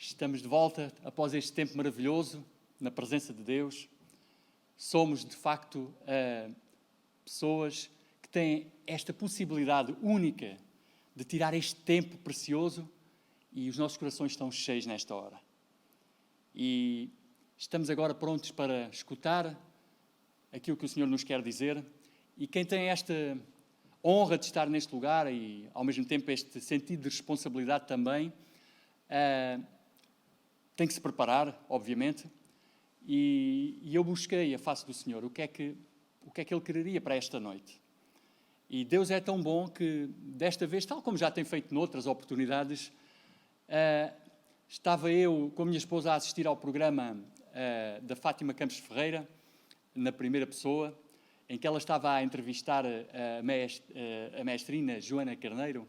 Estamos de volta após este tempo maravilhoso na presença de Deus. Somos, de facto, pessoas que têm esta possibilidade única de tirar este tempo precioso e os nossos corações estão cheios nesta hora. E estamos agora prontos para escutar aquilo que o Senhor nos quer dizer. E quem tem esta honra de estar neste lugar e, ao mesmo tempo, este sentido de responsabilidade também, tem que se preparar, obviamente. E eu busquei a face do Senhor, o que é que Ele quereria para esta noite. E Deus é tão bom que, desta vez, tal como já tem feito noutras oportunidades, estava eu com a minha esposa a assistir ao programa da Fátima Campos Ferreira, na primeira pessoa, em que ela estava a entrevistar a mestrina Joana Carneiro,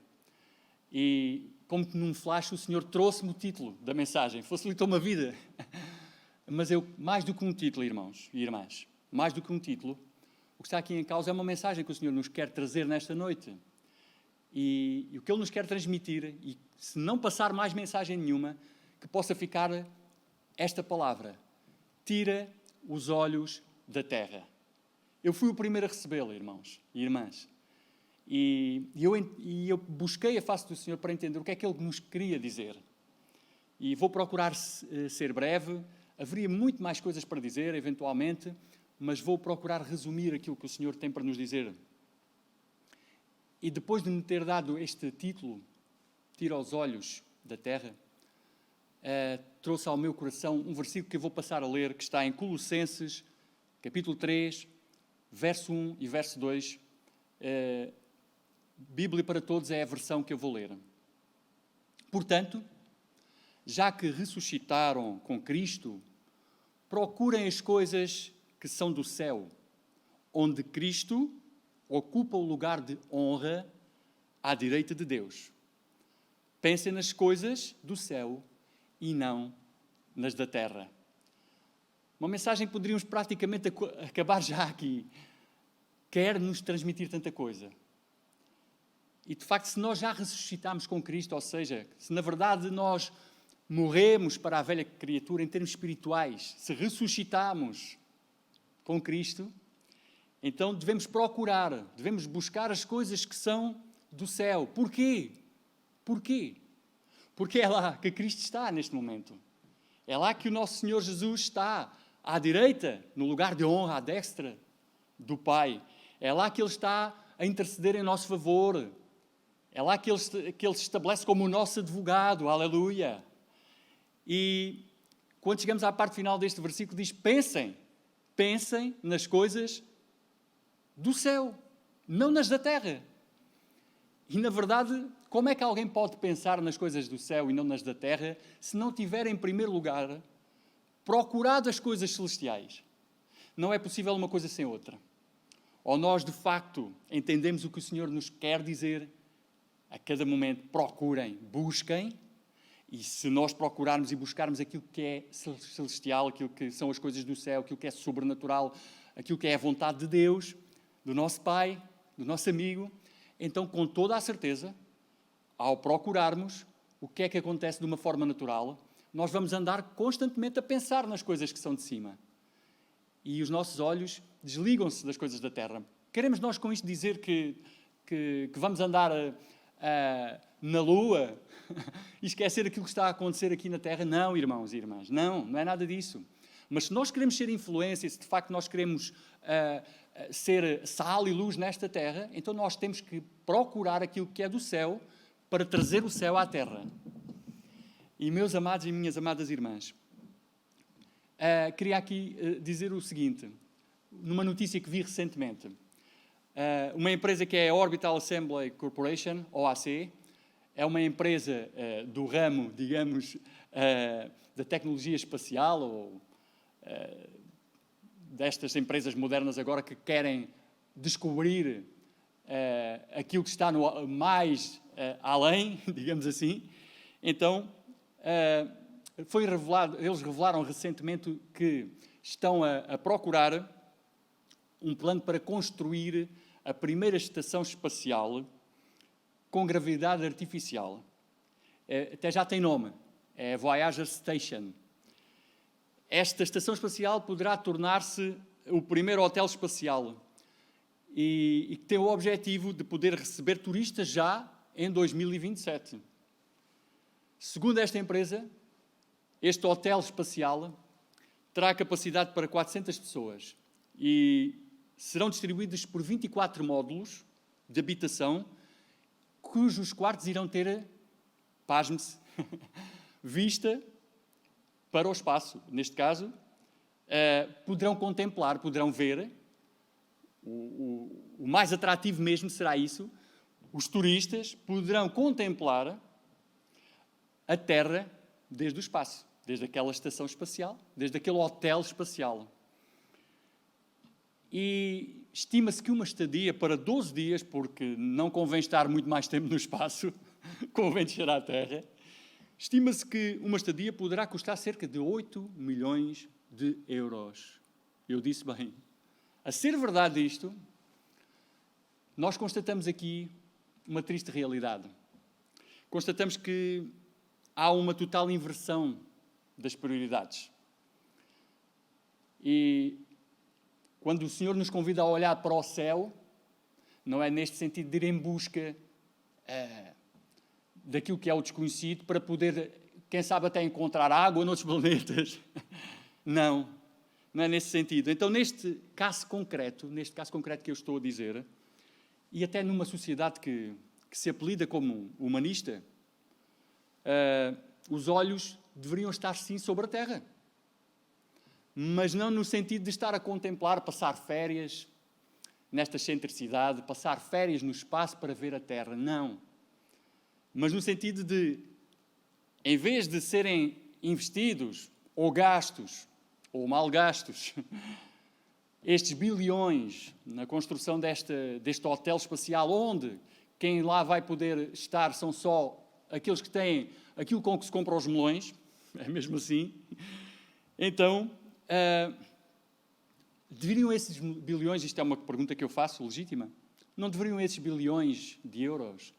e como que num flash o Senhor trouxe-me o título da mensagem, facilitou-me a vida. Mas mais do que um título, irmãos e irmãs, mais do que um título, o que está aqui em causa é uma mensagem que o Senhor nos quer trazer nesta noite. E o que Ele nos quer transmitir, e se não passar mais mensagem nenhuma, que possa ficar esta palavra: tira os olhos da terra. Eu fui o primeiro a recebê-la, irmãos e irmãs. E eu busquei a face do Senhor para entender o que é que Ele nos queria dizer. E vou procurar ser breve. Haveria muito mais coisas para dizer, eventualmente, mas vou procurar resumir aquilo que o Senhor tem para nos dizer. E depois de me ter dado este título, tira os olhos da terra, trouxe ao meu coração um versículo que eu vou passar a ler, que está em Colossenses, capítulo 3, verso 1 e verso 2. Bíblia para Todos é a versão que eu vou ler. Portanto, já que ressuscitaram com Cristo, procurem as coisas que são do céu, onde Cristo ocupa o lugar de honra à direita de Deus. Pensem nas coisas do céu e não nas da terra. Uma mensagem que poderíamos praticamente acabar já aqui. Quer nos transmitir tanta coisa. E, de facto, se nós já ressuscitamos com Cristo, ou seja, se na verdade nós morremos para a velha criatura em termos espirituais, se ressuscitamos com Cristo, então devemos procurar, devemos buscar as coisas que são do céu. Porquê? Porquê? Porque é lá que Cristo está neste momento. É lá que o nosso Senhor Jesus está, à direita, no lugar de honra, à destra do Pai. É lá que Ele está a interceder em nosso favor. É lá que Ele se estabelece como o nosso advogado. Aleluia! E quando chegamos à parte final deste versículo, diz: pensem nas coisas do céu, não nas da terra. E, na verdade, como é que alguém pode pensar nas coisas do céu e não nas da terra, se não tiver, em primeiro lugar, procurado as coisas celestiais? Não é possível uma coisa sem outra. Ou nós, de facto, entendemos o que o Senhor nos quer dizer, a cada momento procurem, busquem, e se nós procurarmos e buscarmos aquilo que é celestial, aquilo que são as coisas do céu, aquilo que é sobrenatural, aquilo que é a vontade de Deus, do nosso Pai, do nosso amigo, então, com toda a certeza, ao procurarmos o que é que acontece de uma forma natural, nós vamos andar constantemente a pensar nas coisas que são de cima. E os nossos olhos desligam-se das coisas da terra. Queremos nós com isto dizer que vamos andar na lua e esquecer aquilo que está a acontecer aqui na terra? Não, irmãos e irmãs, não é nada disso. Mas se nós queremos ser influência, se de facto nós queremos ser sal e luz nesta terra, então nós temos que procurar aquilo que é do céu para trazer o céu à terra. E, meus amados e minhas amadas irmãs, queria aqui dizer o seguinte, numa notícia que vi recentemente. Uma empresa que é a Orbital Assembly Corporation, OAC, é uma empresa do ramo, digamos, da tecnologia espacial, ou destas empresas modernas agora que querem descobrir aquilo que está no mais além, digamos assim. Então, eles revelaram recentemente que estão a procurar um plano para construir a primeira estação espacial com gravidade artificial. Até já tem nome, é a Voyager Station. Esta estação espacial poderá tornar-se o primeiro hotel espacial e tem o objetivo de poder receber turistas já em 2027. Segundo esta empresa, este hotel espacial terá capacidade para 400 pessoas e serão distribuídos por 24 módulos de habitação, cujos quartos irão ter, pasme-se, vista para o espaço. Neste caso, poderão contemplar, poderão ver, o mais atrativo mesmo será isso, os turistas poderão contemplar a Terra desde o espaço, desde aquela estação espacial, desde aquele hotel espacial. E estima-se que uma estadia para 12 dias, porque não convém estar muito mais tempo no espaço, convém descer à Terra, estima-se que uma estadia poderá custar cerca de 8 milhões de euros. Eu disse bem. A ser verdade isto, nós constatamos aqui uma triste realidade. Constatamos que há uma total inversão das prioridades. E quando o Senhor nos convida a olhar para o céu, não é neste sentido de ir em busca daquilo que é o desconhecido para poder, quem sabe, até encontrar água noutros planetas. Não é nesse sentido. Então, neste caso concreto que eu estou a dizer, e até numa sociedade que se apelida como humanista, os olhos deveriam estar sim sobre a Terra. Mas não no sentido de estar a contemplar, passar férias nesta excentricidade, passar férias no espaço para ver a Terra. Não. Mas no sentido de, em vez de serem investidos ou gastos, ou mal gastos, estes bilhões na construção deste hotel espacial, onde quem lá vai poder estar são só aqueles que têm aquilo com que se compram os melões, é mesmo assim, então, deveriam esses bilhões, isto é uma pergunta que eu faço, legítima, não deveriam esses bilhões de euros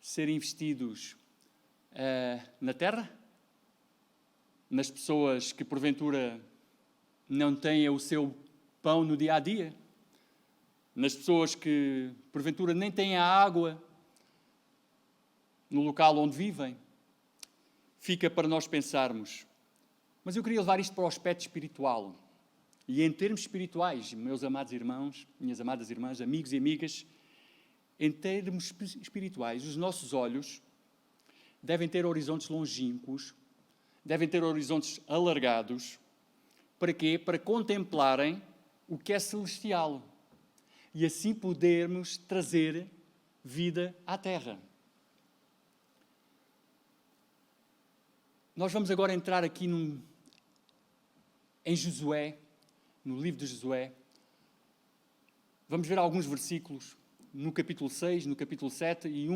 ser investidos na Terra? Nas pessoas que, porventura, não têm o seu pão no dia-a-dia? Nas pessoas que, porventura, nem têm a água no local onde vivem? Fica para nós pensarmos. Mas eu queria levar isto para o aspecto espiritual. E em termos espirituais, meus amados irmãos, minhas amadas irmãs, amigos e amigas, em termos espirituais, os nossos olhos devem ter horizontes longínquos, devem ter horizontes alargados. Para quê? Para contemplarem o que é celestial. E assim podermos trazer vida à Terra. Nós vamos agora entrar aqui em Josué, no livro de Josué. Vamos ver alguns versículos no capítulo 6, no capítulo 7 e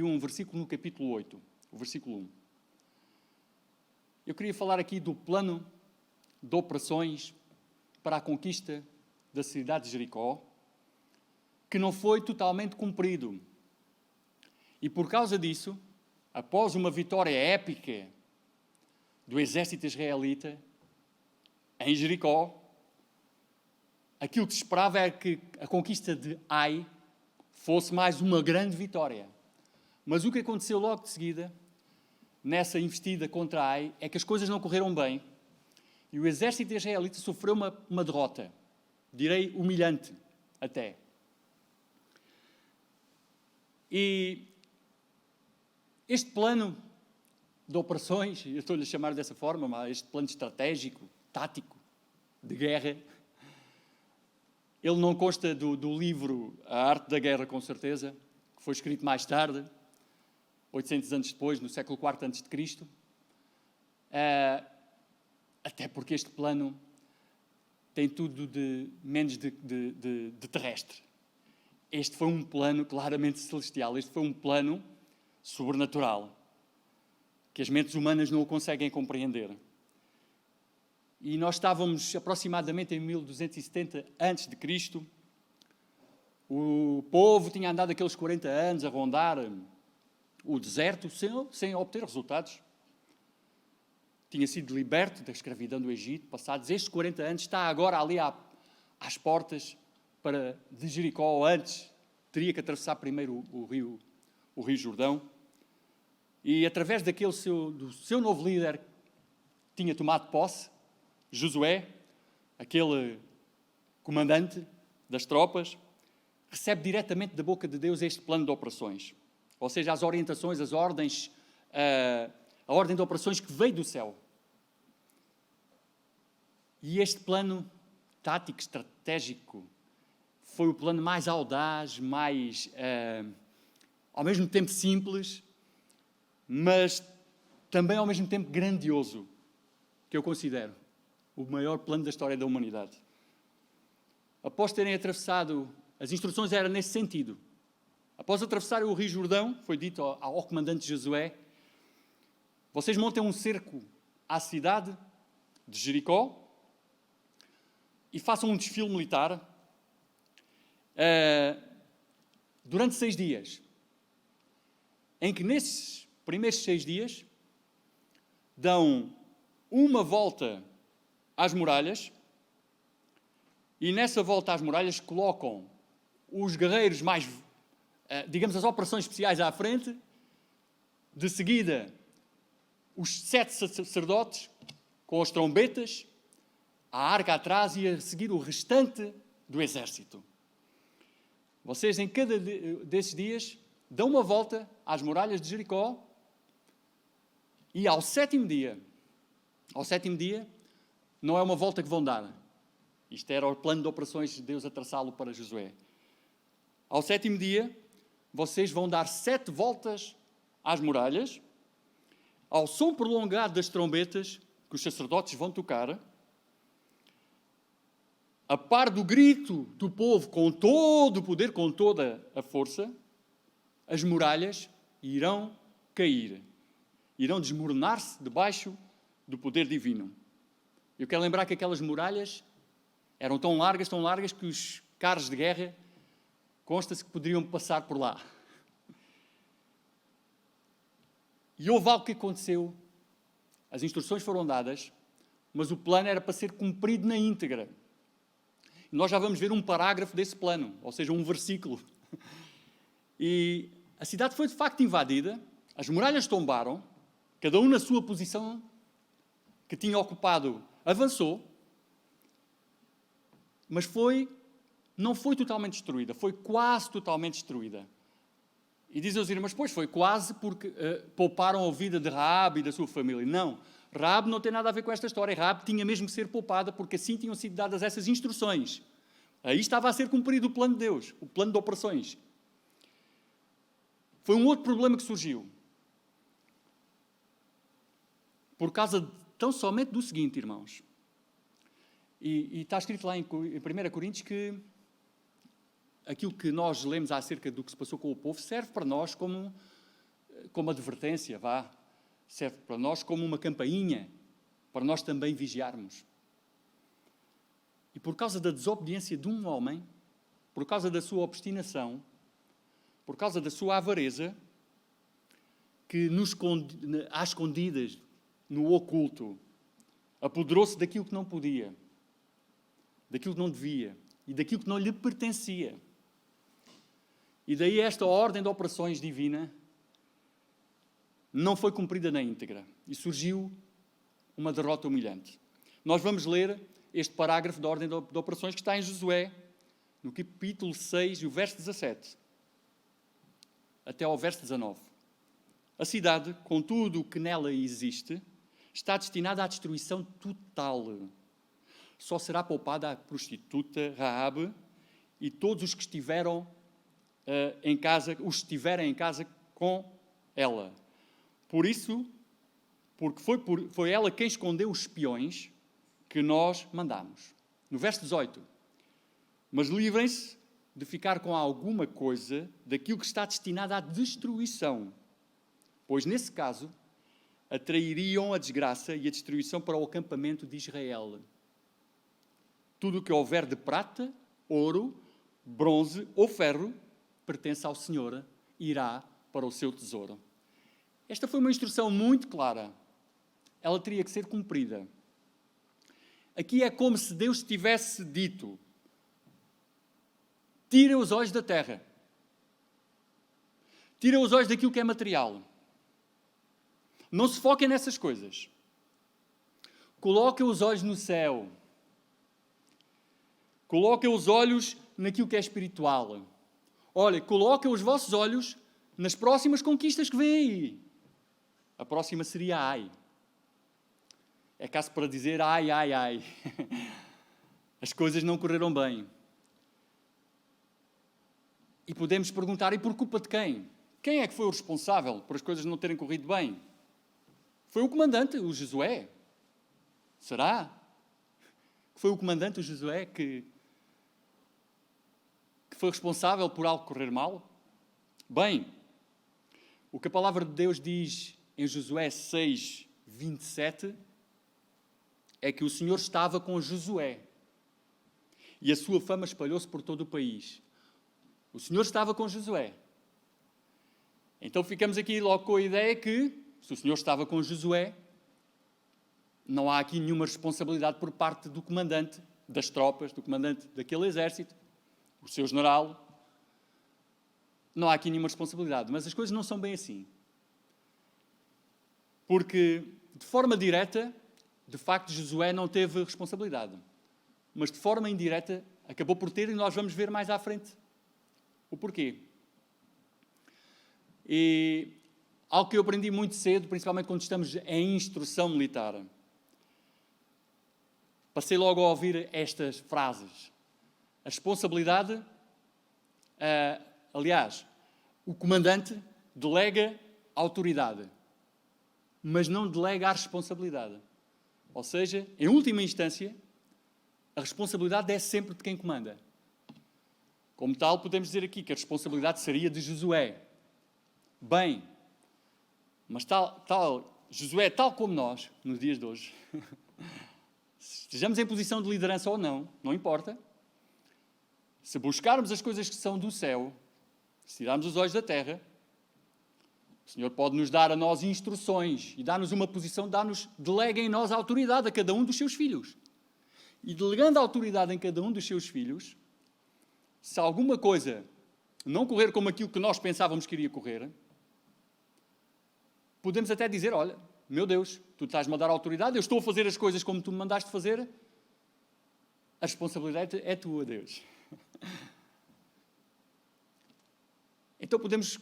um versículo no capítulo 8, o versículo 1. Eu queria falar aqui do plano de operações para a conquista da cidade de Jericó, que não foi totalmente cumprido. E por causa disso, após uma vitória épica do exército israelita em Jericó, aquilo que se esperava era que a conquista de Ai fosse mais uma grande vitória. Mas o que aconteceu logo de seguida, nessa investida contra Ai, é que as coisas não correram bem e o exército israelita sofreu uma derrota, direi humilhante até. E este plano de operações, eu estou-lhe a chamar dessa forma, mas este plano estratégico, tático, de guerra, ele não consta do livro A Arte da Guerra, com certeza, que foi escrito mais tarde, 800 anos depois, no século IV a.C., até porque este plano tem tudo de menos de terrestre. Este foi um plano claramente celestial, este foi um plano sobrenatural, que as mentes humanas não o conseguem compreender. E nós estávamos aproximadamente em 1270 a.C., o povo tinha andado aqueles 40 anos a rondar o deserto sem obter resultados. tinha sido liberto da escravidão do Egito, passados estes 40 anos, está agora ali às portas de Jericó. Antes teria que atravessar primeiro o rio Jordão. E através do seu novo líder, tinha tomado posse, Josué, aquele comandante das tropas, recebe diretamente da boca de Deus este plano de operações. Ou seja, as orientações, as ordens, a ordem de operações que veio do céu. E este plano tático, estratégico, foi o plano mais audaz, mais, ao mesmo tempo simples, mas também ao mesmo tempo grandioso, que eu considero o maior plano da história da humanidade. Após terem atravessado, as instruções eram nesse sentido. Após atravessar o Rio Jordão, foi dito ao comandante Josué, vocês montem um cerco à cidade de Jericó e façam um desfile militar durante 6 dias, em que nesses primeiros 6 dias dão uma volta às muralhas e nessa volta às muralhas colocam os guerreiros mais, digamos, as operações especiais à frente, de seguida os 7 sacerdotes com as trombetas, a arca atrás e a seguir o restante do exército. Vocês em cada desses dias dão uma volta às muralhas de Jericó e ao sétimo dia, não é uma volta que vão dar. Isto era o plano de operações de Deus a traçá-lo para Josué. Ao sétimo dia, vocês vão dar 7 voltas às muralhas, ao som prolongado das trombetas que os sacerdotes vão tocar, a par do grito do povo com todo o poder, com toda a força, as muralhas irão cair, irão desmoronar-se debaixo do poder divino. Eu quero lembrar que aquelas muralhas eram tão largas que os carros de guerra consta-se que poderiam passar por lá. E houve algo que aconteceu, as instruções foram dadas, mas o plano era para ser cumprido na íntegra. Nós já vamos ver um parágrafo desse plano, ou seja, um versículo. E a cidade foi de facto invadida, as muralhas tombaram, cada um na sua posição que tinha ocupado avançou, mas não foi totalmente destruída, foi quase totalmente destruída. E dizem os irmãos, pois foi quase porque pouparam a vida de Raabe e da sua família. Não, Raabe não tem nada a ver com esta história. Raabe tinha mesmo que ser poupada porque assim tinham sido dadas essas instruções. Aí estava a ser cumprido o plano de Deus, o plano de operações. Foi um outro problema que surgiu. Por causa tão somente do seguinte, irmãos. E está escrito lá em 1 Coríntios que aquilo que nós lemos acerca do que se passou com o povo serve para nós como advertência, serve para nós como uma campainha, para nós também vigiarmos. E por causa da desobediência de um homem, por causa da sua obstinação, por causa da sua avareza, que às escondidas, no oculto, apoderou-se daquilo que não podia, daquilo que não devia e daquilo que não lhe pertencia. E daí esta ordem de operações divina não foi cumprida na íntegra e surgiu uma derrota humilhante. Nós vamos ler este parágrafo da ordem de operações que está em Josué, no capítulo 6, e o verso 17, até ao verso 19. A cidade, com tudo o que nela existe, está destinada à destruição total. Só será poupada a prostituta Raabe e todos os que estiverem em casa com ela. Por isso, porque foi ela quem escondeu os espiões que nós mandamos. No verso 18. Mas livrem-se de ficar com alguma coisa daquilo que está destinado à destruição, pois nesse caso atrairiam a desgraça e a destruição para o acampamento de Israel. Tudo o que houver de prata, ouro, bronze ou ferro pertence ao Senhor e irá para o seu tesouro. Esta foi uma instrução muito clara. ela teria que ser cumprida. Aqui é como se Deus tivesse dito: tira os olhos da terra. Tira os olhos daquilo que é material. Não se foquem nessas coisas. Coloquem os olhos no céu. Coloquem os olhos naquilo que é espiritual. Olha, coloquem os vossos olhos nas próximas conquistas que vêm aí. A próxima seria ai. É caso para dizer ai, ai, ai. As coisas não correram bem. E podemos perguntar, e por culpa de quem? Quem é que foi o responsável por as coisas não terem corrido bem? Foi o comandante, o Josué. Será? Foi o comandante, o Josué, que foi responsável por algo correr mal? Bem, o que a palavra de Deus diz em Josué 6, 27, é que o Senhor estava com Josué. E a sua fama espalhou-se por todo o país. O Senhor estava com Josué. Então ficamos aqui logo com a ideia que, se o Senhor estava com Josué, não há aqui nenhuma responsabilidade por parte do comandante das tropas, do comandante daquele exército, o seu general. Não há aqui nenhuma responsabilidade. Mas as coisas não são bem assim. Porque, de forma direta, de facto, Josué não teve responsabilidade. Mas, de forma indireta, acabou por ter, e nós vamos ver mais à frente o porquê. E algo que eu aprendi muito cedo, principalmente quando estamos em instrução militar, passei logo a ouvir estas frases. A responsabilidade, aliás, o comandante delega a autoridade, mas não delega a responsabilidade. Ou seja, em última instância, a responsabilidade é sempre de quem comanda. Como tal, podemos dizer aqui que a responsabilidade seria de Josué. Bem, mas Josué, tal como nós, nos dias de hoje, estejamos em posição de liderança ou não, não importa. Se buscarmos as coisas que são do céu, se tirarmos os olhos da terra, o Senhor pode nos dar a nós instruções e dar-nos uma posição, delega em nós a autoridade a cada um dos seus filhos. E delegando a autoridade em cada um dos seus filhos, se alguma coisa não correr como aquilo que nós pensávamos que iria correr, podemos até dizer, olha, meu Deus, tu estás-me a dar autoridade, eu estou a fazer as coisas como tu me mandaste fazer, a responsabilidade é tua, Deus. Então podemos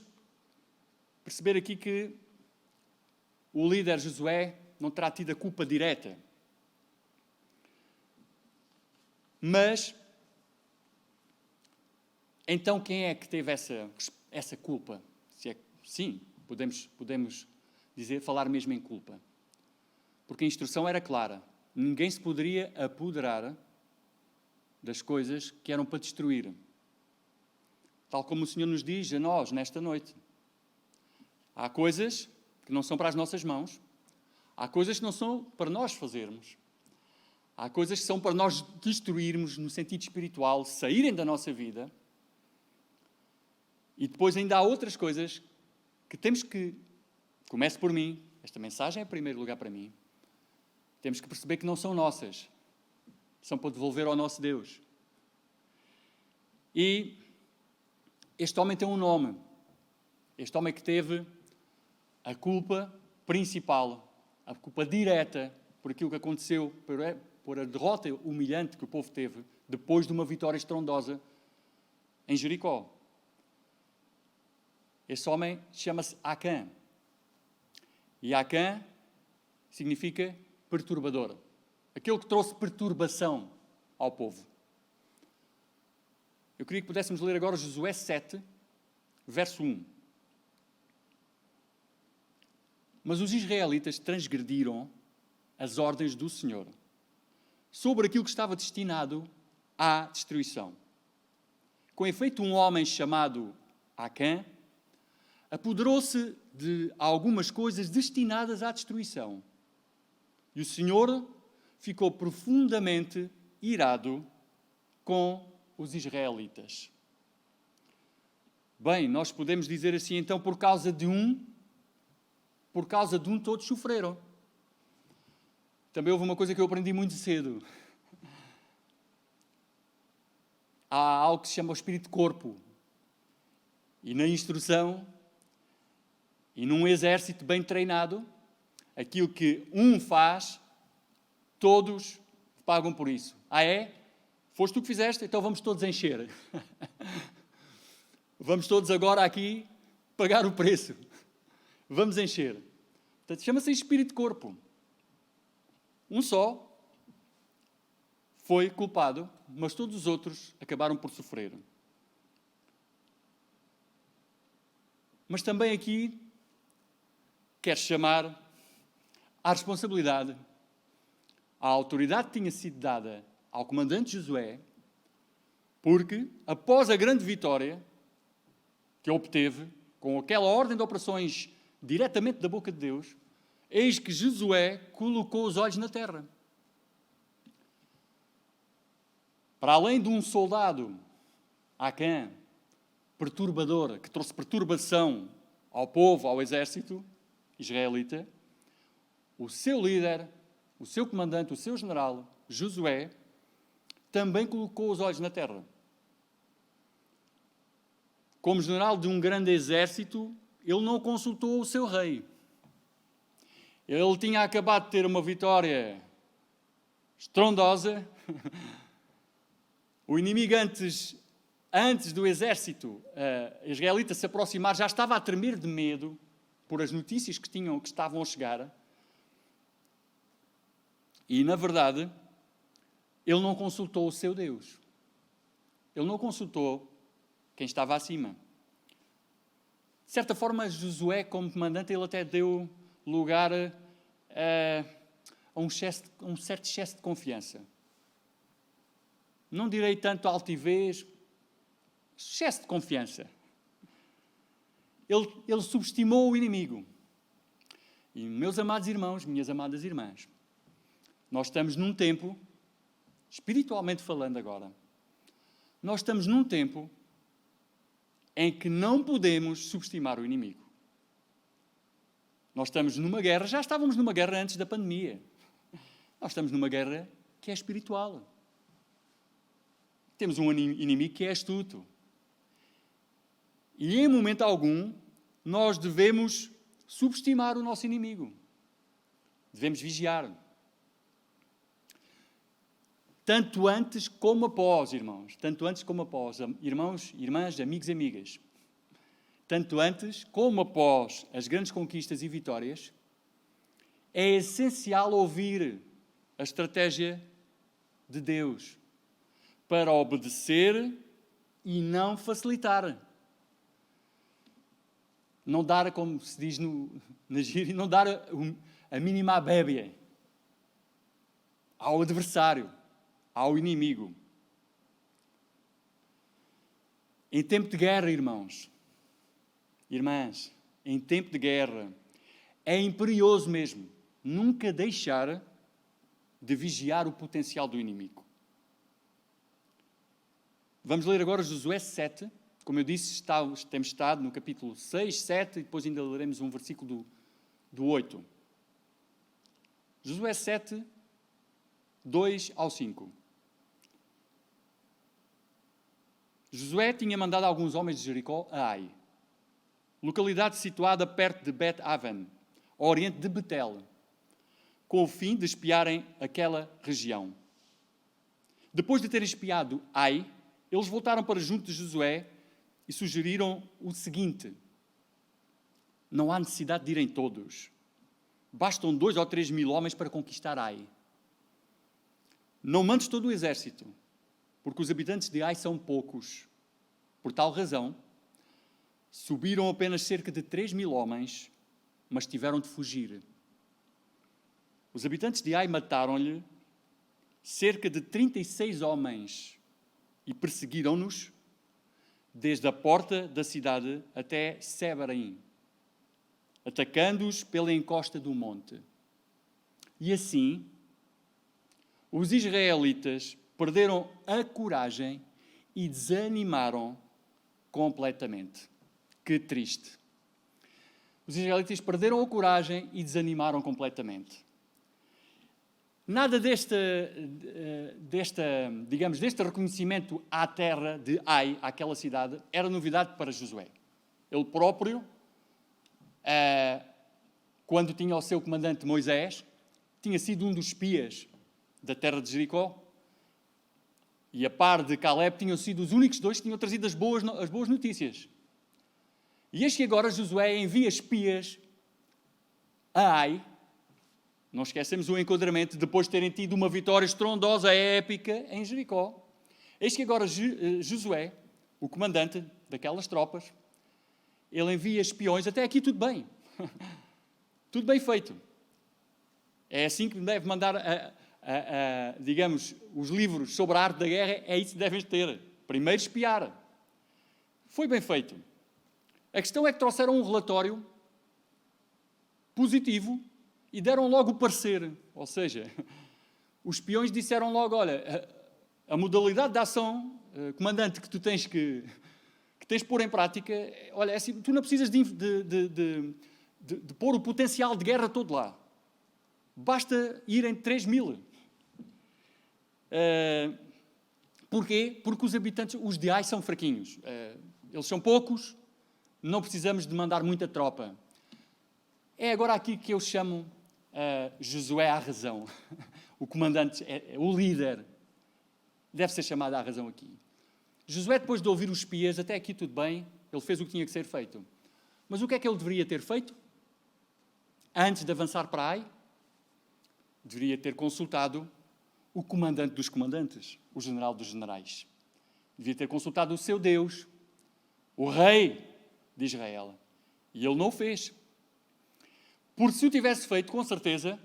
perceber aqui que o líder Josué não terá tido a culpa direta. Mas, então quem é que teve essa culpa? Sim, podemos dizer, falar mesmo em culpa. Porque a instrução era clara. Ninguém se poderia apoderar das coisas que eram para destruir. Tal como o Senhor nos diz a nós, nesta noite. Há coisas que não são para as nossas mãos. Há coisas que não são para nós fazermos. Há coisas que são para nós destruirmos no sentido espiritual, saírem da nossa vida. E depois ainda há outras coisas que temos que, comece por mim, esta mensagem é em primeiro lugar para mim, temos que perceber que não são nossas. São para devolver ao nosso Deus. E este homem tem um nome. Este homem que teve a culpa principal, a culpa direta por aquilo que aconteceu, por a derrota humilhante que o povo teve depois de uma vitória estrondosa em Jericó. Esse homem chama-se Acã. E Acã significa perturbador. Aquele que trouxe perturbação ao povo. Eu queria que pudéssemos ler agora Josué 7, verso 1. Mas os israelitas transgrediram as ordens do Senhor sobre aquilo que estava destinado à destruição. Com efeito, um homem chamado Acã apoderou-se de algumas coisas destinadas à destruição. E o Senhor ficou profundamente irado com os israelitas. Bem, nós podemos dizer assim, então, por causa de um todos sofreram. também houve uma coisa que eu aprendi muito cedo. Há algo que se chama o espírito de corpo. E na instrução, e num exército bem treinado, aquilo que um faz, todos pagam por isso. Ah, é? Foste tu que fizeste? Então vamos todos encher. Vamos todos agora aqui pagar o preço. Vamos encher. Portanto, chama-se espírito de corpo. Um só foi culpado, mas todos os outros acabaram por sofrer. Mas também aqui quero chamar à responsabilidade a autoridade que tinha sido dada ao comandante Josué, porque após a grande vitória que obteve, com aquela ordem de operações diretamente da boca de Deus, eis que Josué colocou os olhos na terra. Para além de um soldado, Acã, perturbador, que trouxe perturbação ao povo, ao exército israelita, o seu líder, o seu comandante, o seu general, Josué, também colocou os olhos na terra. Como general de um grande exército, ele não consultou o seu rei. Ele tinha acabado de ter uma vitória estrondosa. O inimigo antes do exército israelita se aproximar, já estava a tremer de medo por as notícias que estavam a chegar. E, na verdade, ele não consultou o seu Deus. Ele não consultou quem estava acima. De certa forma, Josué, como comandante, ele até deu lugar a um certo excesso de confiança. Não direi tanto altivez, excesso de confiança. Ele subestimou o inimigo. E, meus amados irmãos, minhas amadas irmãs, nós estamos num tempo, espiritualmente falando agora, nós estamos num tempo em que não podemos subestimar o inimigo. Nós estamos numa guerra, já estávamos numa guerra antes da pandemia. Nós estamos numa guerra que é espiritual. Temos um inimigo que é astuto. E em momento algum, nós devemos subestimar o nosso inimigo. Devemos vigiar. Tanto antes como após, irmãos. Tanto antes como após. Irmãos, irmãs, amigos e amigas. Tanto antes como após as grandes conquistas e vitórias, é essencial ouvir a estratégia de Deus para obedecer e não facilitar. Não dar, como se diz na gíria, não dar a mínima bébia ao adversário, ao inimigo. Em tempo de guerra, irmãos, irmãs, em tempo de guerra, é imperioso mesmo nunca deixar de vigiar o potencial do inimigo. Vamos ler agora Josué 7. Como eu disse, temos estado no capítulo 6, 7 e depois ainda leremos um versículo do 8. Josué 7, 2 ao 5. Josué tinha mandado alguns homens de Jericó a Ai, localidade situada perto de Bet-Aven, ao oriente de Betel, com o fim de espiarem aquela região. Depois de terem espiado Ai, eles voltaram para junto de Josué e sugeriram o seguinte: não há necessidade de irem todos. Bastam 2 ou 3 mil homens para conquistar Ai. Não mandes todo o exército, porque os habitantes de Ai são poucos. Por tal razão, subiram apenas cerca de 3 mil homens, mas tiveram de fugir. Os habitantes de Ai mataram-lhe cerca de 36 homens e perseguiram-nos desde a porta da cidade até Sebarim, atacando-os pela encosta do monte. E assim, os israelitas perderam a coragem e desanimaram completamente. Que triste. Os israelitas perderam a coragem e desanimaram completamente. Nada deste reconhecimento à terra de Ai, àquela cidade, era novidade para Josué. Ele próprio, quando tinha o seu comandante Moisés, tinha sido um dos espias da terra de Jericó, e a par de Caleb tinham sido os únicos dois que tinham trazido as boas notícias. E eis que agora Josué envia espias a Ai. Não esquecemos o enquadramento, depois de terem tido uma vitória estrondosa, épica, em Jericó. Eis que agora Josué, o comandante daquelas tropas, ele envia espiões. Até aqui tudo bem. Tudo bem feito. É assim que deve mandar, digamos, os livros sobre a arte da guerra, é isso que devem ter. Primeiro espiar. Foi bem feito. A questão é que trouxeram um relatório positivo e deram logo o parecer. Ou seja, os espiões disseram logo, olha, a modalidade de ação, comandante, que tu tens que tens de pôr em prática, olha, é assim, tu não precisas de pôr o potencial de guerra todo lá. Basta ir em 3.000. Porquê? Porque os habitantes, os de Ai, são fraquinhos. Eles são poucos, não precisamos de mandar muita tropa. É agora aqui que eu chamo Josué à razão. O comandante, o líder, deve ser chamado à razão aqui. Josué, depois de ouvir os espias, até aqui tudo bem, ele fez o que tinha que ser feito. Mas o que é que ele deveria ter feito? Antes de avançar para Ai, deveria ter consultado o comandante dos comandantes, o general dos generais. Devia ter consultado o seu Deus, o rei de Israel. E ele não o fez. Porque se o tivesse feito, com certeza,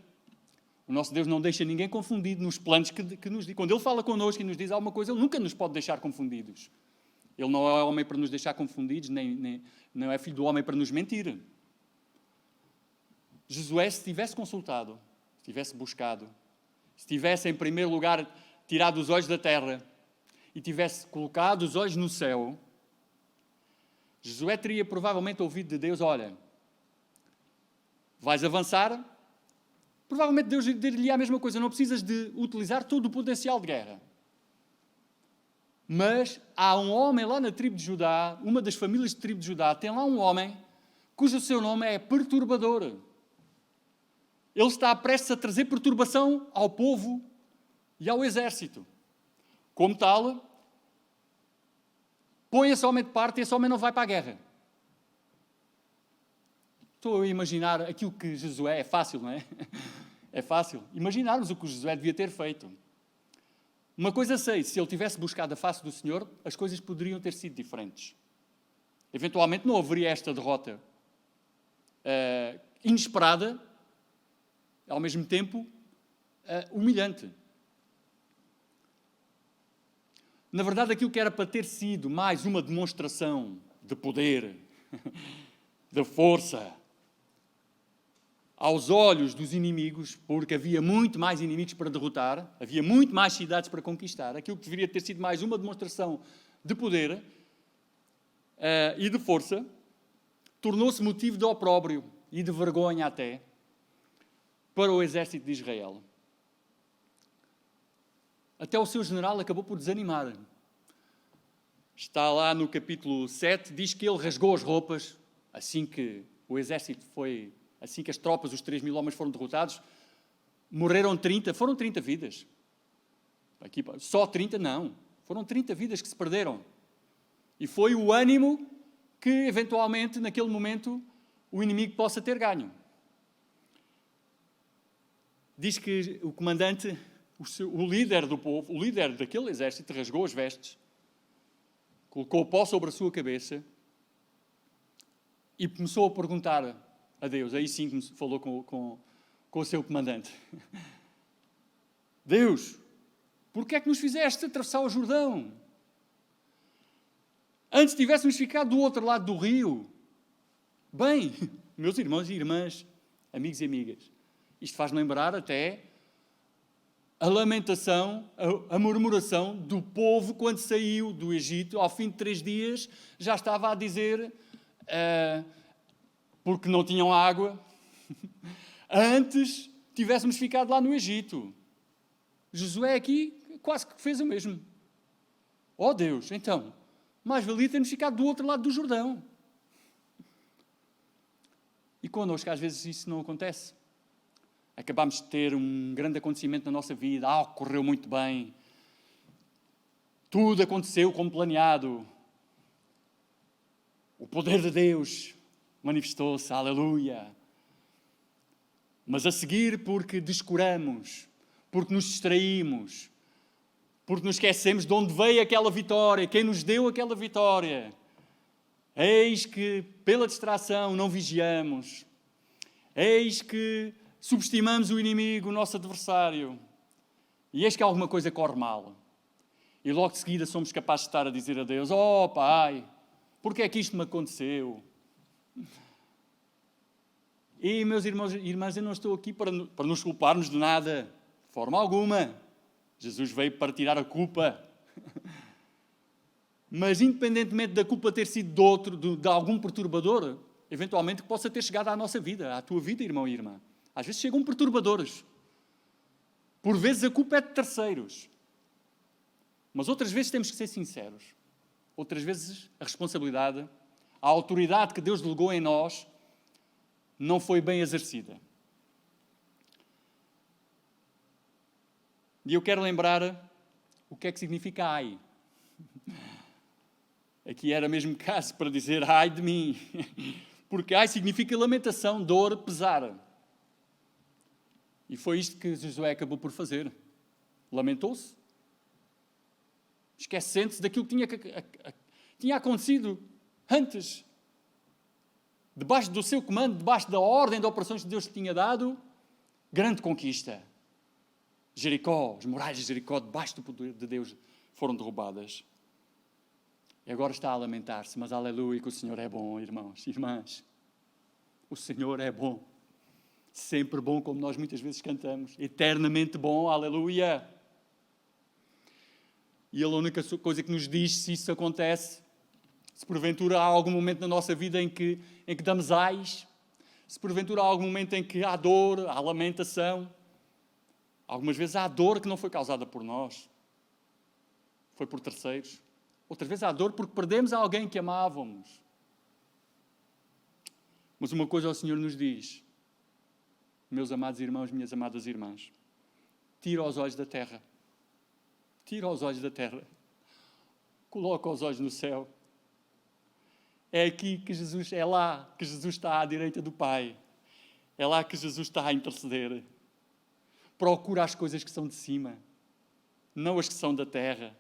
o nosso Deus não deixa ninguém confundido nos planos que nos diz. Quando Ele fala connosco e nos diz alguma coisa, Ele nunca nos pode deixar confundidos. Ele não é homem para nos deixar confundidos, nem não é filho do homem para nos mentir. Josué, se tivesse consultado, se tivesse buscado, se tivesse, em primeiro lugar, tirado os olhos da terra e tivesse colocado os olhos no céu, Josué teria provavelmente ouvido de Deus, olha, vais avançar, provavelmente Deus diria a mesma coisa, não precisas de utilizar todo o potencial de guerra. Mas há um homem lá na tribo de Judá, uma das famílias de tribo de Judá, tem lá um homem cujo seu nome é Perturbador. Ele está prestes a trazer perturbação ao povo e ao exército. Como tal, põe esse homem de parte e esse homem não vai para a guerra. Estou a imaginar aquilo que Josué, é fácil, não é? É fácil imaginarmos o que Josué devia ter feito. Uma coisa sei, se ele tivesse buscado a face do Senhor, as coisas poderiam ter sido diferentes. Eventualmente não haveria esta derrota inesperada, ao mesmo tempo humilhante. Na verdade, aquilo que era para ter sido mais uma demonstração de poder, de força, aos olhos dos inimigos, porque havia muito mais inimigos para derrotar, havia muito mais cidades para conquistar, aquilo que deveria ter sido mais uma demonstração de poder e de força, tornou-se motivo de opróbrio e de vergonha até para o exército de Israel. Até o seu general acabou por desanimar. Está lá no capítulo 7, diz que ele rasgou as roupas assim que o exército foi... Assim que as tropas, os 3.000 homens foram derrotados, morreram 30, foram 30 vidas. Aqui, só 30 não, foram 30 vidas que se perderam. E foi o ânimo que, eventualmente, naquele momento, o inimigo possa ter Diz que o comandante, o líder do povo, o líder daquele exército, rasgou as vestes, colocou o pó sobre a sua cabeça e começou a perguntar a Deus, aí sim falou com o seu comandante. Deus, porquê é que nos fizeste atravessar o Jordão? Antes tivéssemos ficado do outro lado do rio. Bem, meus irmãos e irmãs, amigos e amigas, isto faz-me lembrar até a lamentação, a murmuração do povo quando saiu do Egito, ao fim de 3 dias, já estava a dizer... porque não tinham água, antes tivéssemos ficado lá no Egito. Josué aqui quase que fez o mesmo. Oh Deus, então, mais valia termos ficado do outro lado do Jordão. E connosco, às vezes, isso não acontece. Acabamos de ter um grande acontecimento na nossa vida. Correu muito bem. Tudo aconteceu como planeado. O poder de Deus manifestou-se. Aleluia. Mas a seguir, porque descuramos, porque nos distraímos, porque nos esquecemos de onde veio aquela vitória, quem nos deu aquela vitória. Eis que, pela distração, não vigiamos. Eis que subestimamos o inimigo, o nosso adversário. E eis que alguma coisa corre mal. E logo de seguida somos capazes de estar a dizer a Deus: oh Pai, porque é que isto me aconteceu? E, meus irmãos e irmãs, eu não estou aqui para nos culparmos de nada, de forma alguma. Jesus veio para tirar a culpa. Mas, independentemente da culpa ter sido de outro, de algum perturbador, eventualmente que possa ter chegado à nossa vida, à tua vida, irmão e irmã. Às vezes chegam perturbadores. Por vezes a culpa é de terceiros. Mas outras vezes temos que ser sinceros. Outras vezes a responsabilidade, a autoridade que Deus delegou em nós, não foi bem exercida. E eu quero lembrar o que é que significa ai. Aqui era mesmo caso para dizer ai de mim. Porque ai significa lamentação, dor, pesar. E foi isto que Josué acabou por fazer. Lamentou-se. Esquecendo-se daquilo que tinha acontecido antes. Debaixo do seu comando, debaixo da ordem de operações que Deus lhe tinha dado, grande conquista. Jericó, as muralhas de Jericó, debaixo do poder de Deus, foram derrubadas. E agora está a lamentar-se, mas aleluia, que o Senhor é bom, irmãos e irmãs. O Senhor é bom. Sempre bom, como nós muitas vezes cantamos. Eternamente bom, aleluia. E a única coisa que nos diz se isso acontece, se porventura há algum momento na nossa vida em que damos ais, se porventura há algum momento em que há dor, há lamentação, algumas vezes há dor que não foi causada por nós, foi por terceiros. Outras vezes há dor porque perdemos alguém que amávamos. Mas uma coisa o Senhor nos diz, meus amados irmãos, minhas amadas irmãs, tira os olhos da terra. Tira os olhos da terra. Coloca os olhos no céu. É aqui que Jesus, é lá que Jesus está à direita do Pai. É lá que Jesus está a interceder. Procura as coisas que são de cima, não as que são da terra.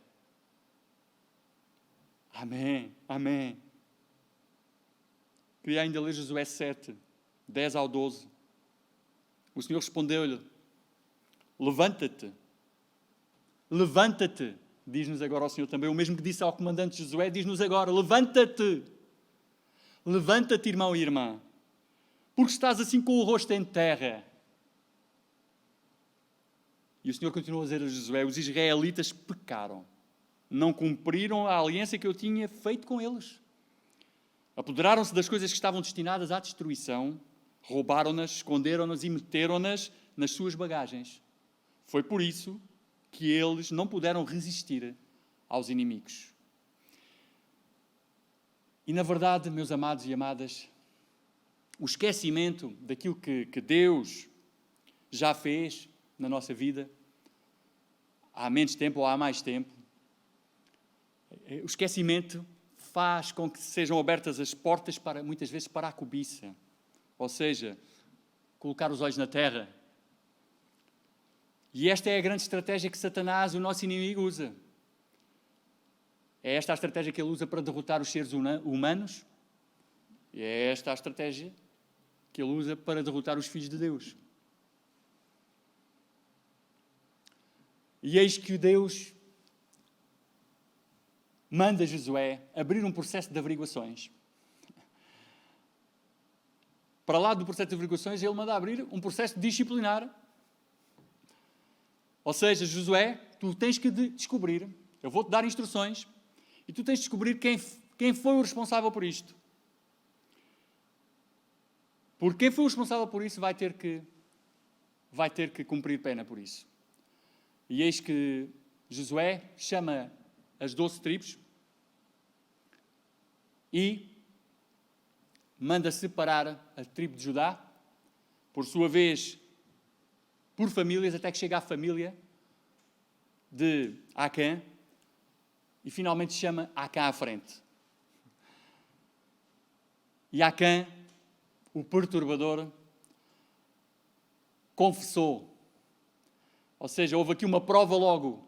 Amém, amém. Queria ainda ler Josué 7, 10 ao 12. O Senhor respondeu-lhe: levanta-te. Levanta-te, diz-nos agora o Senhor também. O mesmo que disse ao comandante Josué, diz-nos agora: levanta-te. Levanta-te, irmão e irmã, porque estás assim com o rosto em terra. E o Senhor continuou a dizer a Josué: os israelitas pecaram. Não cumpriram a aliança que eu tinha feito com eles. Apoderaram-se das coisas que estavam destinadas à destruição, roubaram-nas, esconderam-nas e meteram-nas nas suas bagagens. Foi por isso que eles não puderam resistir aos inimigos. E na verdade, meus amados e amadas, o esquecimento daquilo que Deus já fez na nossa vida, há menos tempo ou há mais tempo, o esquecimento faz com que sejam abertas as portas, muitas vezes, para a cobiça. Ou seja, colocar os olhos na terra. E esta é a grande estratégia que Satanás, o nosso inimigo, usa. É esta a estratégia que ele usa para derrotar os seres humanos. E é esta a estratégia que ele usa para derrotar os filhos de Deus. E eis que Deus manda Josué abrir um processo de averiguações. Para lá do processo de averiguações, ele manda abrir um processo disciplinar. Ou seja, Josué, tu tens que descobrir, eu vou-te dar instruções, e tu tens de descobrir quem foi o responsável por isto. Porque quem foi o responsável por isso vai ter que cumprir pena por isso. E eis que Josué chama as 12 tribos e manda separar a tribo de Judá, por sua vez, por famílias, até que chega à família de Acã, e finalmente chama Acã à frente. E Acã, o perturbador, confessou. Ou seja, houve aqui uma prova logo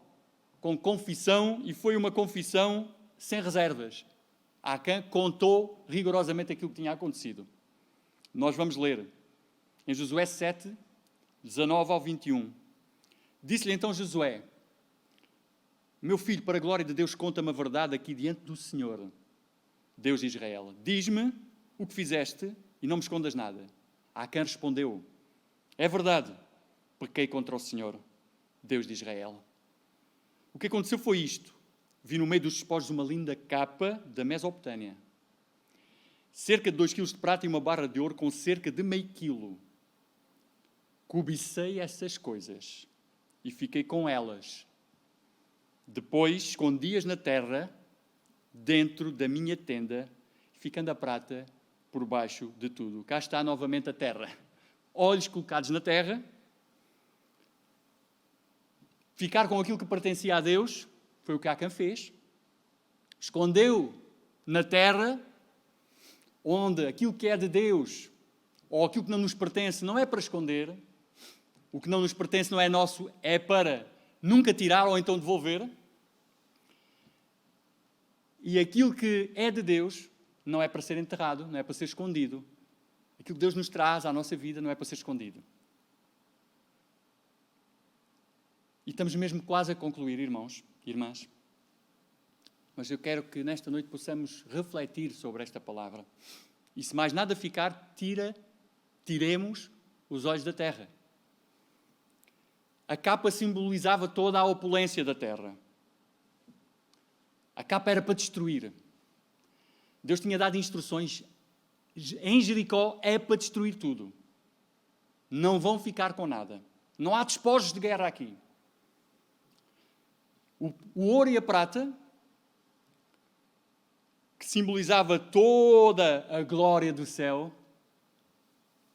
com confissão, e foi uma confissão sem reservas. Acã contou rigorosamente aquilo que tinha acontecido. Nós vamos ler em Josué 7, 19 ao 21. Disse-lhe então Josué: meu filho, para a glória de Deus, conta-me a verdade aqui diante do Senhor, Deus de Israel. Diz-me o que fizeste e não me escondas nada. Acã respondeu: é verdade, pequei contra o Senhor, Deus de Israel. O que aconteceu foi isto. Vi no meio dos despojos uma linda capa da Mesopotâmia, cerca de 2 quilos de prata e uma barra de ouro com cerca de meio quilo. Cobicei essas coisas e fiquei com elas. Depois escondi-as na terra, dentro da minha tenda, ficando a prata por baixo de tudo. Cá está novamente a terra. Olhos colocados na terra. Ficar com aquilo que pertencia a Deus, foi o que Acã fez. Escondeu na terra, onde aquilo que é de Deus, ou aquilo que não nos pertence, não é para esconder. O que não nos pertence não é nosso, é para nunca tirar ou então devolver. E aquilo que é de Deus não é para ser enterrado, não é para ser escondido. Aquilo que Deus nos traz à nossa vida não é para ser escondido. E estamos mesmo quase a concluir, irmãos e irmãs. Mas eu quero que nesta noite possamos refletir sobre esta palavra. E se mais nada ficar, tiremos os olhos da terra. A capa simbolizava toda a opulência da terra. A capa era para destruir. Deus tinha dado instruções. Em Jericó é para destruir tudo. Não vão ficar com nada. Não há despojos de guerra aqui. O ouro e a prata, que simbolizava toda a glória do céu,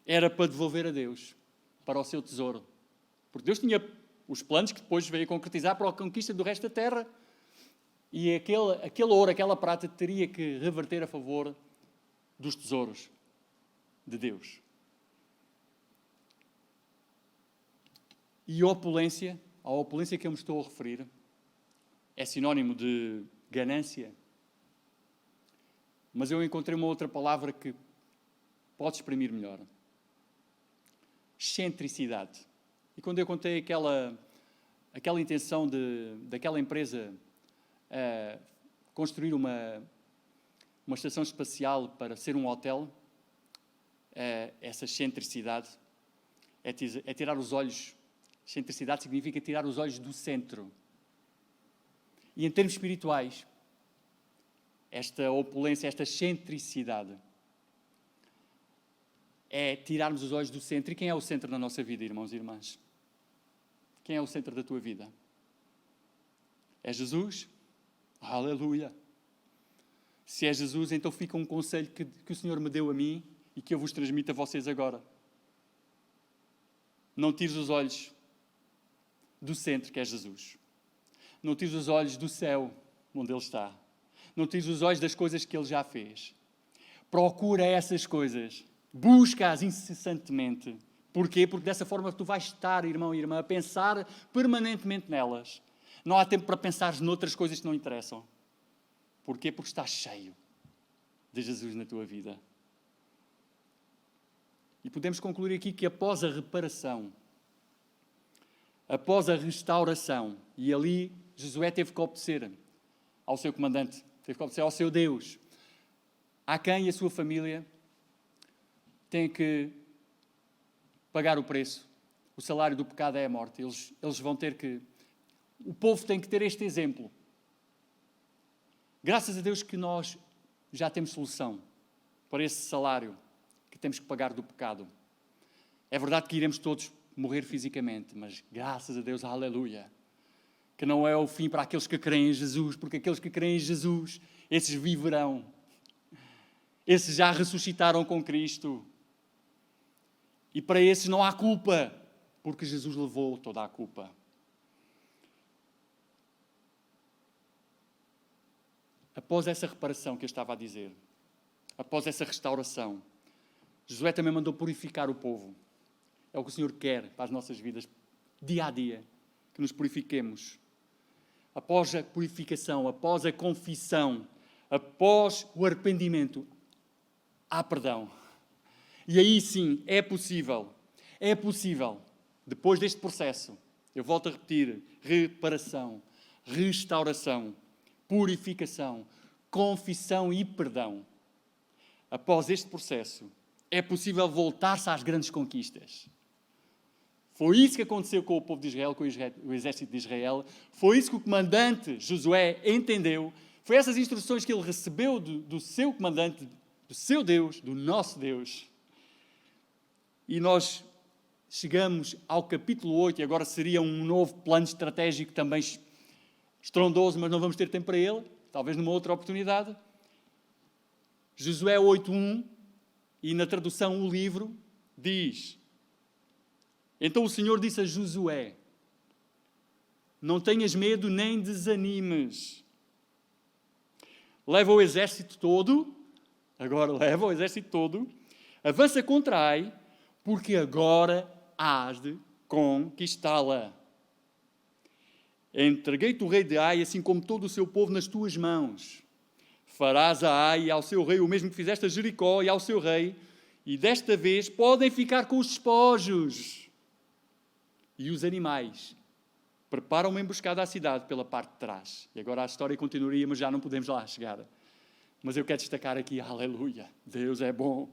era para devolver a Deus, para o seu tesouro. Porque Deus tinha os planos que depois veio a concretizar para a conquista do resto da terra. E aquele ouro, aquela prata, teria que reverter a favor dos tesouros de Deus. E a opulência que eu me estou a referir, é sinónimo de ganância. Mas eu encontrei uma outra palavra que pode exprimir melhor. Excentricidade. E quando eu contei aquela intenção daquela empresa construir uma estação espacial para ser um hotel, essa excentricidade é tirar os olhos. Excentricidade significa tirar os olhos do centro. E em termos espirituais, esta opulência, esta excentricidade, é tirarmos os olhos do centro. E quem é o centro na nossa vida, irmãos e irmãs? Quem é o centro da tua vida? É Jesus? Aleluia! Se é Jesus, então fica um conselho que o Senhor me deu a mim e que eu vos transmito a vocês agora. Não tires os olhos do centro, que é Jesus. Não tires os olhos do céu, onde Ele está. Não tires os olhos das coisas que Ele já fez. Procura essas coisas. Busca-as incessantemente. Porquê? Porque dessa forma tu vais estar, irmão e irmã, a pensar permanentemente nelas. Não há tempo para pensar noutras coisas que não interessam. Porquê? Porque estás cheio de Jesus na tua vida. E podemos concluir aqui que após a reparação, após a restauração, e ali Josué teve que obedecer ao seu comandante, teve que obedecer ao seu Deus. Acã e a sua família têm que pagar o preço. O salário do pecado é a morte. Eles vão ter que... O povo tem que ter este exemplo. Graças a Deus que nós já temos solução para esse salário que temos que pagar do pecado. É verdade que iremos todos morrer fisicamente, mas graças a Deus, aleluia, que não é o fim para aqueles que creem em Jesus, porque aqueles que creem em Jesus, esses viverão. Esses já ressuscitaram com Cristo. E para esses não há culpa, porque Jesus levou toda a culpa. Após essa reparação que eu estava a dizer, após essa restauração, Josué também mandou purificar o povo. É o que o Senhor quer para as nossas vidas, dia a dia, que nos purifiquemos. Após a purificação, após a confissão, após o arrependimento, há perdão. E aí sim, é possível, depois deste processo, eu volto a repetir, reparação, restauração, purificação, confissão e perdão. Após este processo, é possível voltar-se às grandes conquistas. Foi isso que aconteceu com o povo de Israel, com o exército de Israel. Foi isso que o comandante Josué entendeu. Foi essas instruções que ele recebeu do seu comandante, do seu Deus, do nosso Deus. E nós chegamos ao capítulo 8, e agora seria um novo plano estratégico também estrondoso, mas não vamos ter tempo para ele, talvez numa outra oportunidade. Josué 8:1, e na tradução o livro, diz: então o Senhor disse a Josué: não tenhas medo nem desanimes. Leva o exército todo, avança contra Ai, porque agora hás de conquistá-la. Entreguei-te o rei de Ai, assim como todo o seu povo, nas tuas mãos. Farás a Ai e ao seu rei o mesmo que fizeste a Jericó e ao seu rei, e desta vez podem ficar com os despojos. E os animais preparam uma emboscada à cidade pela parte de trás. E agora a história continuaria, mas já não podemos lá chegar. Mas eu quero destacar aqui, aleluia, Deus é bom.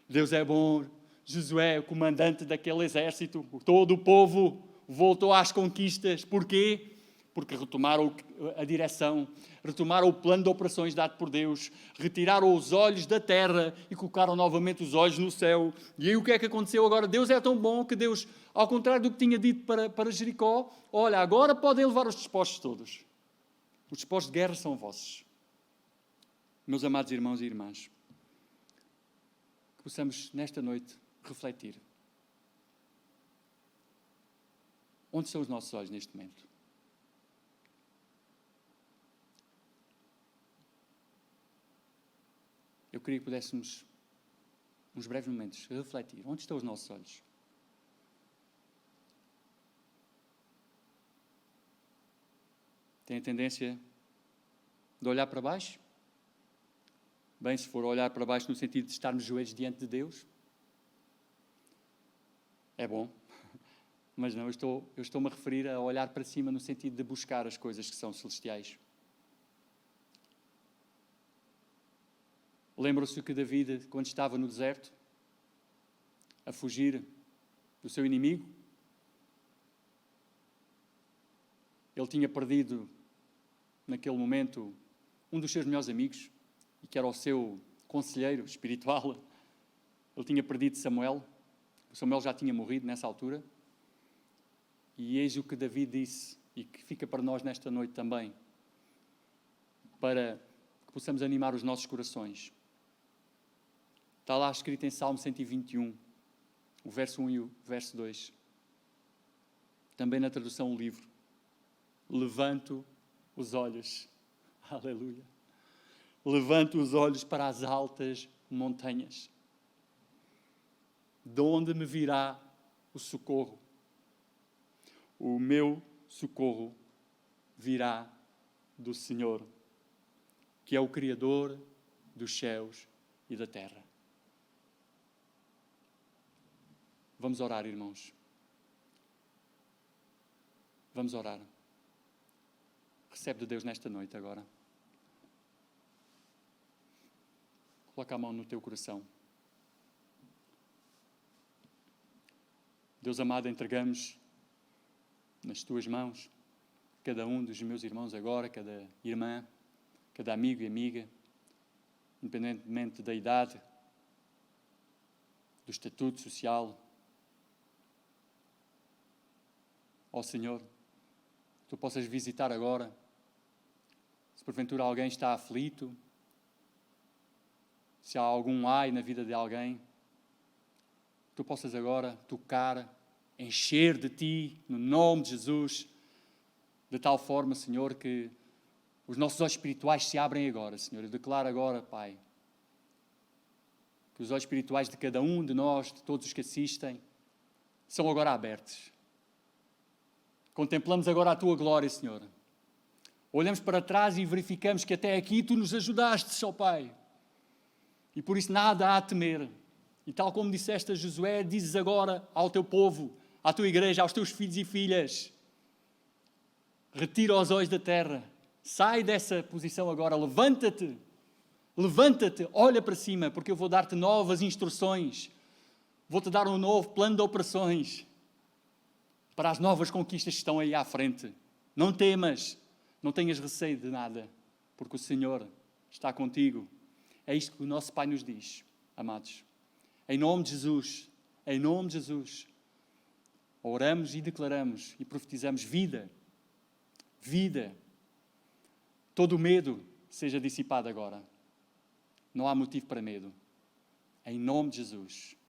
Deus é bom. Josué, o comandante daquele exército, todo o povo voltou às conquistas. Porquê? Porque retomaram a direção, retomaram o plano de operações dado por Deus, retiraram os olhos da terra e colocaram novamente os olhos no céu. E aí o que é que aconteceu agora? Deus é tão bom que Deus, ao contrário do que tinha dito para Jericó, olha, agora podem levar os despojos todos. Os despojos de guerra são vossos. Meus amados irmãos e irmãs, que possamos nesta noite refletir. Onde são os nossos olhos neste momento? Eu queria que pudéssemos, uns breves momentos, refletir. Onde estão os nossos olhos? Tem a tendência de olhar para baixo? Bem, se for olhar para baixo no sentido de estarmos joelhos diante de Deus, é bom. Mas não, eu estou-me a referir a olhar para cima no sentido de buscar as coisas que são celestiais. Lembram-se que David, quando estava no deserto, a fugir do seu inimigo, ele tinha perdido, naquele momento, um dos seus melhores amigos, e que era o seu conselheiro espiritual. Ele tinha perdido Samuel. O Samuel já tinha morrido nessa altura. E eis o que Davi disse, e que fica para nós nesta noite também, para que possamos animar os nossos corações. Está lá escrito em Salmo 121, o verso 1 e o verso 2. Também na tradução o livro. Levanto os olhos. Aleluia. Levanto os olhos para as altas montanhas. De onde me virá o socorro? O meu socorro virá do Senhor, que é o Criador dos céus e da terra. Vamos orar, irmãos. Vamos orar. Recebe de Deus nesta noite agora. Coloca a mão no teu coração. Deus amado, entregamos nas tuas mãos cada um dos meus irmãos agora, cada irmã, cada amigo e amiga, independentemente da idade, do estatuto social. Ó Senhor, Tu possas visitar agora. Se porventura alguém está aflito, se há algum ai na vida de alguém, Tu possas agora tocar, encher de Ti, no nome de Jesus, de tal forma, Senhor, que os nossos olhos espirituais se abrem agora, Senhor. Eu declaro agora, Pai, que os olhos espirituais de cada um de nós, de todos os que assistem, são agora abertos. Contemplamos agora a Tua glória, Senhor. Olhamos para trás e verificamos que até aqui Tu nos ajudaste, ó Pai. E por isso nada há a temer. E tal como disseste a Josué, dizes agora ao Teu povo, à Tua igreja, aos Teus filhos e filhas, retira os olhos da terra, sai dessa posição agora, levanta-te, olha para cima, porque eu vou dar-te novas instruções, vou-te dar um novo plano de operações para as novas conquistas que estão aí à frente. Não temas, não tenhas receio de nada, porque o Senhor está contigo. É isto que o nosso Pai nos diz, amados. Em nome de Jesus, oramos e declaramos e profetizamos vida. Todo o medo seja dissipado agora. Não há motivo para medo. Em nome de Jesus.